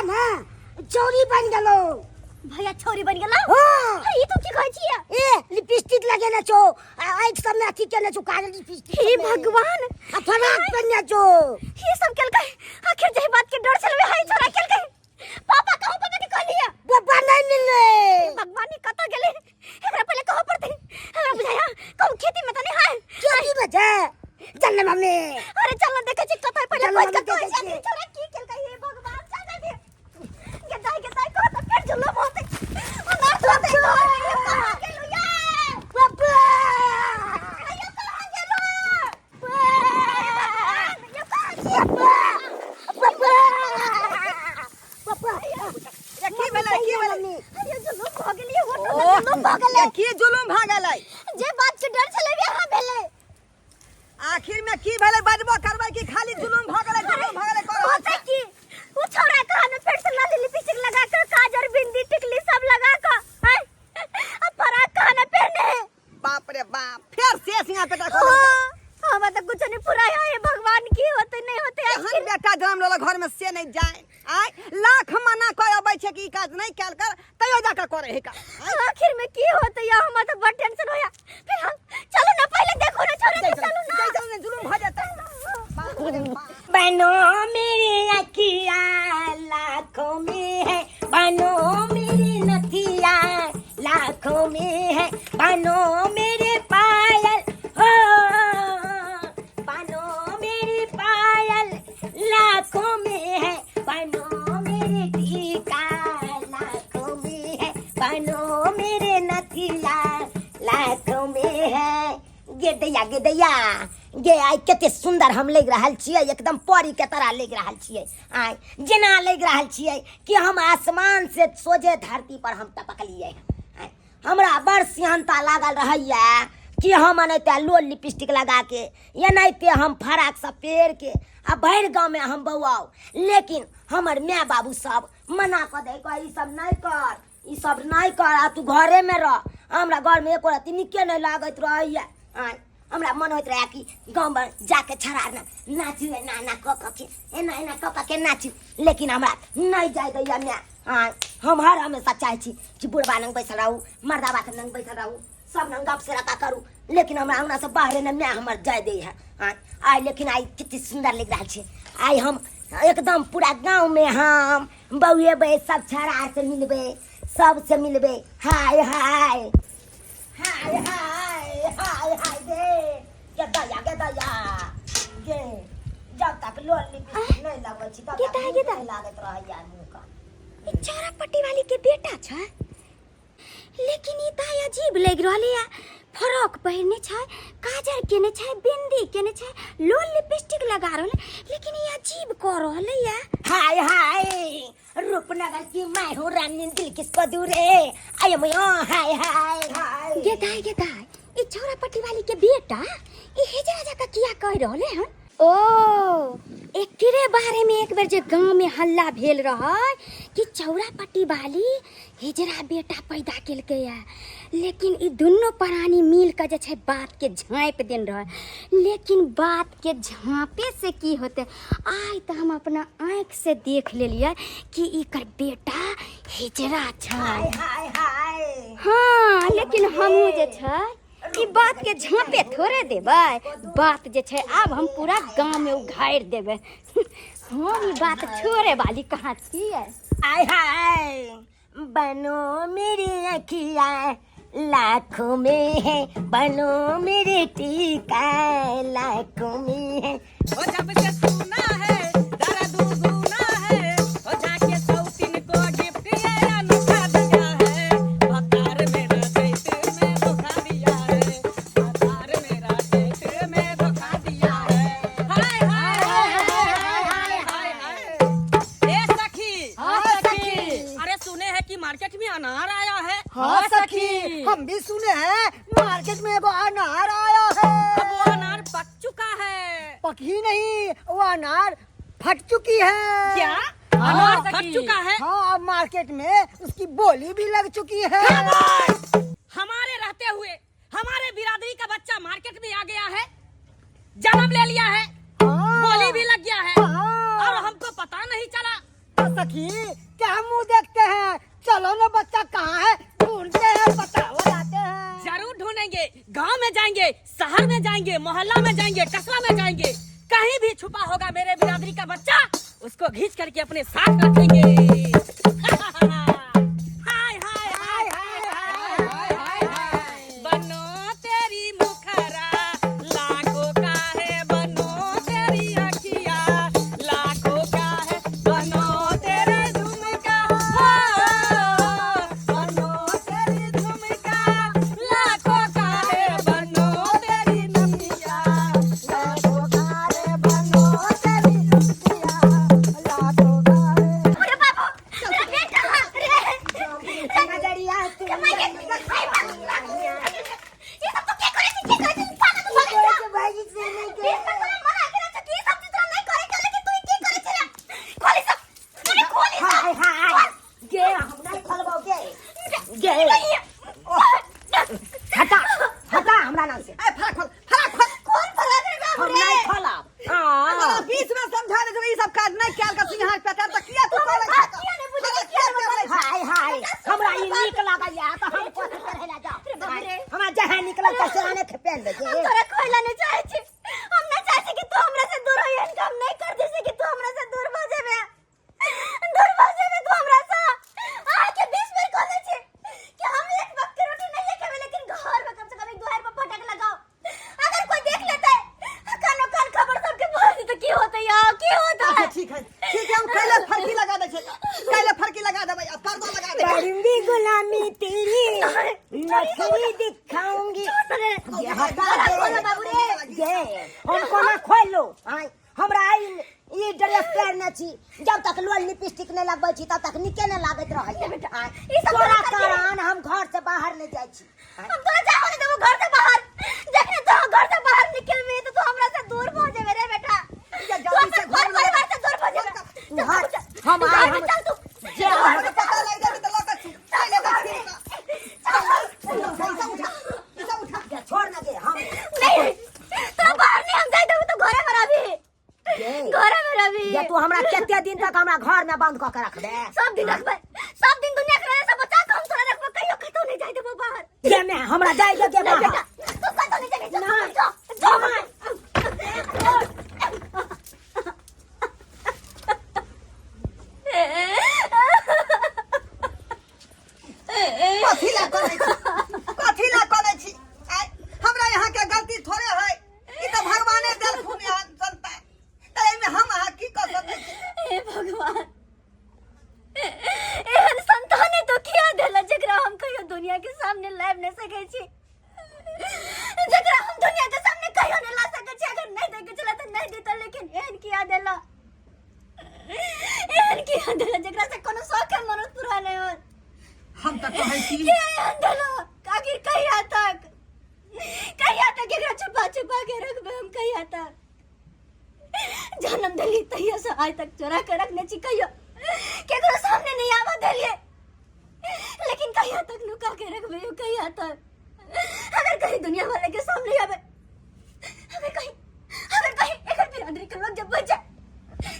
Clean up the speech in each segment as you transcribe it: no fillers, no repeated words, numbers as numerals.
ना चोरी बन गेलो। भैया छोरी बन गेलो। हां ई तो की कहै छियै? ए लिपस्टिक लगेने छो, आँख सब में अथी केने छो, काजल लिपस्टिक। हे भगवान, फराक पहने छो। ये सब केलकै। आखिर जही बात के डर चलवे है छोरा केलकै। पापा कहू पता नहीं कह लिया। पापा नहीं मिलले। भगवान कत गेले? एकरा पहले कहो पड़ते। हमरा बुझाया कहू खेती में त नहीं है। खेती में छे चल मम्मी। अरे चल देखे छी कतै पहले खोज के तो ऐसे छोरा की केलकै। हे भगवान चल दे। गेदाई कहो त पेट जुलम होते। अनार तो कहां गेलो यार? पापा ये कहां गेलो? ये पापा की भेलै ये जुलम भ गेलिए। वो जुलम भ गेलै। की जुलुम भ गेलै? जे बात के डर छले वहां भेले। आखिर में की भेलै बजबो करबै कि खाली जुलुम भ गेलै होतै की? वो छोरा कहां में फिर से लाली लिपस्टिक लगा कर काजर बिंदी टिकली सब लगा कर हैं? अब फराक कहां न पहने है? बाप रे बाप, फिर से सिंगा पेटा हाँ, खोल। हमें तो कुछ नहीं पूरा है। भगवान की होते नहीं होते हन आखिर। बेटा जन्म लेला घर में से नहीं जाए। आय लाख मना कर अबै छै कि ई काज नहीं कैल कर, तैयो जाके करे है का। आखिर में की होते या हमें तो बड़ टेंशन होया। फिर हम चलो ना पहले देखो ना छोरा के चलो ना। जैसे जुलुम हो जाता है। बनो मेरी अखिया लाखों में है, बनो मेरी नथिया लाखों में है, बनो मेरे पायल हो, बनो मेरी पायल लाखों में है, बनो मेरे टीका लाखों में है, बनो मेरे नथिया लाखों में है। गेदैया गेदैया गे आइ कते सुंदर हम लग रहल छियै, एकदम परी के तरह लग रहल छियै। आइ जेना लग रहल छियै कि हम आसमान से सोझे धरती पर हम टपकलियै। हमरा बड़ सिहनता लागल रहैया कि हम एनाहिते लोल लिपस्टिक लगा के एनाहिते हम फराक सब पेड़ के आ भरि गाँव में हम बौआओ, लेकिन हमर माय बाबू सब मना कर दे, ई सब नहीं कर, ई सब नहीं कर, आ तू घरे में रह। हमरा घर में एको रत्ती निके नहीं लागत रहैया। हमरा मन होइत रहे कि गाँव में जाके छड़ा नाचू एना के एना के नाचू, लेकिन हमरा नहीं जाय दैया माय। हम हर हमेशा चाहे छी कि बुढ़बा नंग बैठल रहू, मर्दाबा के नंग बैठल रहू, सब नंग गप से रखा करू, लेकिन हमरा अंगना से बाहर ने माय हमर जाय दे है। आई लेकिन आई कितनी सुंदर लग रहा है। आई हम एकदम पूरा गाँव में हम बउएबै, सब छड़ा से मिलबे, सब से मिलबे। हाय हाय हाय हाय हाय हाय गे गेदाया गे, जब तक लोल लिपस्टिक नहीं लगै छी तब तक नहीं लागत रहैया मुंह का। ई छोरा पट्टी वाली के बेटा छ, लेकिन ई त अजीब लग रहले या। फ्रॉक पहनने छै, काजर केने छै, बिंदी केने छै, लोल लिपस्टिक लगा रहले, लेकिन ई अजीब कर रहले या। हाय हाय रूपनगर की मैं हूँ रानी, दिल किसको दूरे आई एम यो। हाय हाय हाय गेदाई ई छोरा पट्टी वाली के बेटा ई हेजरा जका किया कह रहले हन? ओ एकरे बारे में एक बार जे गांव में हल्ला भेल रहा कि चौरा पट्टी वाली हेजरा बेटा पैदा केलकै या, लेकिन ई दुनो प्राणी मिल के जे छै बात के झाँप देन रहा। लेकिन बात के झाँपे से की होते, आइ त हम अपना आँख से देख लेलिए कि इकर बेटा हेजरा छै। हाय हाय हाय हाँ, लेकिन हमहू जे छै ई बात के झाँपे थोड़े देबै। बात जे छै आब हम पूरा गांव में उघाड़ देबै। हम ई बात छोड़े वाली कहाँ छियै। हाय हाय बनो मेरी अखिया लाखों में है, बनो मेरे टीका लाखों में है। हो जब से सुना है जरा दुगुना है, हो जाके सौतीन को गिफ्ट ये अनोखा दिया है, भतार मेरा देश में धोखा दिया है, भतार मेरा देश में धोखा दिया है। हाय हाय हाय हाय हाय हाय। ए सखी, हाँ सखी। अरे सुने हैं कि मार्केट में अनार आया है। हाँ सखी, हम भी सुने हैं मार्केट में एगो अनार आया है। अब वो अनार पक चुका है। पकी नहीं, वो अनार फट चुकी है। क्या हाँ, अनार फट चुका है? हाँ, अब मार्केट में उसकी बोली भी लग चुकी है। हमारे रहते हुए हमारे बिरादरी का बच्चा मार्केट में आ गया है, जन्म ले लिया है, हाँ, बोली भी लग गया है, हाँ, और हमको पता नहीं चला। तो सखी क्या मुंह देखते हैं, चलो ना बच्चा कहाँ है, ढूंढते हैं बताओ जाते हैं। जरूर ढूंढेंगे, गांव में जाएंगे, शहर में जाएंगे, मोहल्ला में जाएंगे, कस्बा में जाएंगे, कहीं भी छुपा होगा मेरे बिरादरी का बच्चा, उसको घींच करके अपने साथ रखेंगे। हाय हाय हाय हाय हाय हाय हाय। बनो तेरी मुखरा लाखों का है, बनो तेरी अखिया लाखों का है, बनो तेरे झुमका बनो तेरी झुमका लाखों का है, बनो तेरी नथिया लाखों का है, बनो तेरी नथिया लाखों का है। अरे बाबू तेरा बेटा नजरिया से ये सब तो क्या करे थी, क्या करे थी, पागल हो गई क्या? भाई से नहीं ये सब तो मना करे तो की सब चीज नहीं करे के, लेकिन तू की करे छे? खोली सब, अरे खोली सब। हाय हाय गे हम नहीं खोलबो गे हटा हटा हमरा नाम से फराक खोल कौन भगा देगा हम हमरे? नहीं खोलब। अगर बीच में समझा दे तो ये सब काज नहीं क्या कर सिंहार पे तर तक किया तू हमारे करे बात किया नहीं बुझे तो क्या मतलब? हाय हाय हमरा ई नीक लागैया तो हम कोशिश करे ला जाओ। अरे बाप रे। हमरा जहां निकलल त सेने के पेन दे हम तोरा कोइला नहीं चाहे छी, हम नहीं चाहे छी कि तू हमरा से दूर होइए, हम नहीं कर दे छी कि तू हमरा से दूर हो जाबे, तू हमरा से आके 20 मिनट कहले छी कि हम एक वक्त की रोटी नहीं खावे, लेकिन घर में कम से कम एक दुआर पर फटक लगाओ, अगर कोई देख लेता है कानो कान खबर सबके बोल दी तो की होता यार, की होता है? ठीक है हम कैले फरकी लगा दे छे, कैले फरकी लगा दे भैया, पर्दा लगा दे। करूंगी गुलामी तेरी नखरी दिखाऊंगी ये हटा खोलो बाबू रे। ये हमको ना खोलो हाय हमरा ई ड्रेस पहनना छी, जब तक लोल लिपस्टिक नहीं लगबै छी तब तक निके नहीं लागत रहै बेटा, ई सब तोरा करके- कारण हम घर से बाहर नहीं जाय छी। हम तोरा जाओ नहीं देबो घर से बाहर, जखने तो घर से बाहर निकलबे तो तू हमरा से दूर हो जाबे रे बेटा, ये तू जल्दी से अपन घर परिवार से दूर हो जाबे। तू हट हम आए हम चल तू जे घर में पता लग जाए तो लगा छी कैले लगा जा छोड़ ना दे हम नहीं, तो बाहर नहीं हम जाए देबो तो घरे में रहबी, घरे में रहबी। ये तू हमरा केते दिन तक हमरा घर में बंद क के रख दे। सब दिन रखबे, सब दिन दुनिया के रहने से बचा के हम तोरा रखबे, कहियो कतो नहीं जाए देबो बाहर। ये मैं हमरा जाय दे नहीं बाहर। बेटा, तू कतो नहीं जाए, नहीं। जो कथी ला करे छी आय हमरा यहाँ के गलती थोड़े है, ई तो भगवाने देल खूने जनता त एमे हम अहाँ की कर सकै छी। हे भगवान, एहन संताने तो किया देला जकरा हम कहियो दुनिया के सामने लाइव नहीं सकै छी, जकरा हम दुनिया के सामने कहियो नहीं ला सकै छी, अगर नहीं देखे चला तो नहीं देता, लेकिन एहन किया देला, एहन किया देला जकरा से कोनो शौक मनुष्य पूरा नहीं हो। हम तो कहै छी एहन देला आखिर कहिया तक एकरा छुपा छुपा के रखबे हम, कहिया तक? जन्म दिली तहिया से आज तक चोरा के रखने छी, कहियो केकरो सामने नहीं आवा देलिए, लेकिन कहिया तक लुका के रखबे, कहिया तक? अगर कहीं दुनिया वाले के सामने आवे, अगर कहीं एकर बिरादरी के लोग जब बच जाए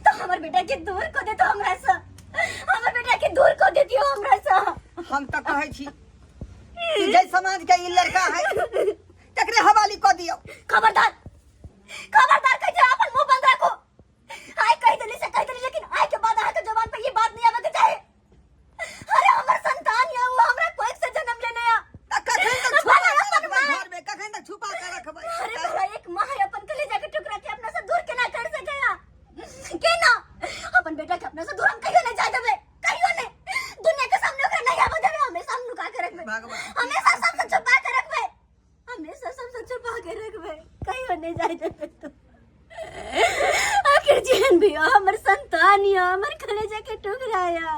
तो हमर बेटा के दूर को दे, तो हमरा से हमर बेटा के दूर को दे दियो हमरा से। हम तो कहै छी कि जे समाज के ई लड़का है तकरे हवाली क दियो। खबरदार कह जा, अपन मुंह बंद रखो। आय कह देली से कह देली, लेकिन आय के बाद आय के जवान पे ये बात नहीं आवे के चाहे। अरे हमर संतान है, वो हमरा कोई से जन्म लेने आ, कखन तक छुपा के रखबै घर में, कखन तक छुपा के रखबै? अरे मेरा एक माँ है, अपन कलेजा के टुकड़ा के अपना से दूर के ना कर सकेया, के ना अपन बेटा के अपना से दूर हम कहियो नहीं जाए देबे, कहियो नहीं, दुनिया के सामने ओकरा नहीं आवे देबे, हमेशा हम लुका के रखबे, हमेशा सबसे छुपा के रखबे, हमेशा सबसे छुपा के रखबे, कहियो नहीं जाए देबे। तो आखिर जेहन भी हो, हमर संतान या हमर कलेजा के टुकड़ा या।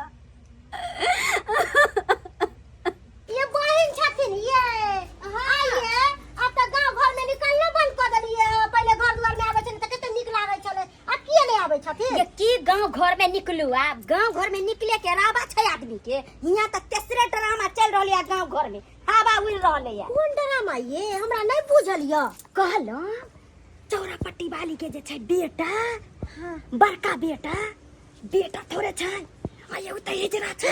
ये बहन छथिन ये आइए, अब तो गांव घर में निकलना बंद कर देलिए, पहले घर द्वार में आवे छले त कते नीक लागे छले, अब किए नहीं आवे छथिन? ये की गांव घर में निकलू, आप गांव घर में निकले के राबा छै आदमी के, यहाँ तक तेसरे ड्रामा चल रहले है गांव घर में, हवा उड़ रहले है। कोन ड्रामा ये हमरा नहीं बुझल य? कहलो चौरापट्टी वाली के जे छै बेटा, बड़का बेटा थोड़े छै, आये उ त हिजरा छ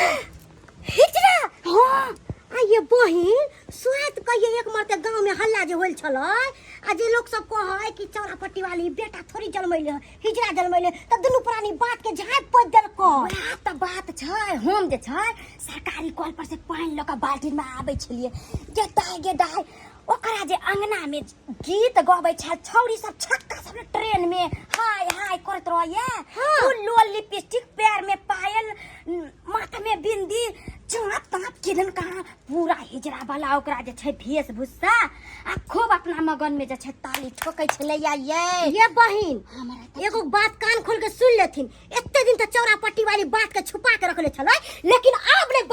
हिजरा हाँ आ ये बहिन स्वाद कहिए एक मरते गांव में हल्ला जे होल छल आ जे लोग सब कहे कि चौरापट्टी वाली बेटा थोड़ी जन्मैले हिजरा जन्मैले त दुनु प्राणी बात के झाँप पोत देलको वएह त बात छै। हम जे छै सरकारी कल पर से पानी लक बाल्टी में आबै छलिए गे दाई ओकरा जे अंगना में गीत गबै छै छौरी सब छक्का सब ट्रेन में हाय हाय करत रहये। फुल्लो लिपस्टिक पैर में पायल माथा में बिंदी चाँप ताँप किदन कहाँ पूरा हिजरा वाला ओकरा जे छै वेशभूषा आ खूब अपना मगन में जे छै ताली ठोकै छलैया ये बहिन एगो बात कान खोल के सुन लेथिन। एते दिन त चौरापट्टी वाली बात के छुपा के रखले छलै लेकिन अब ले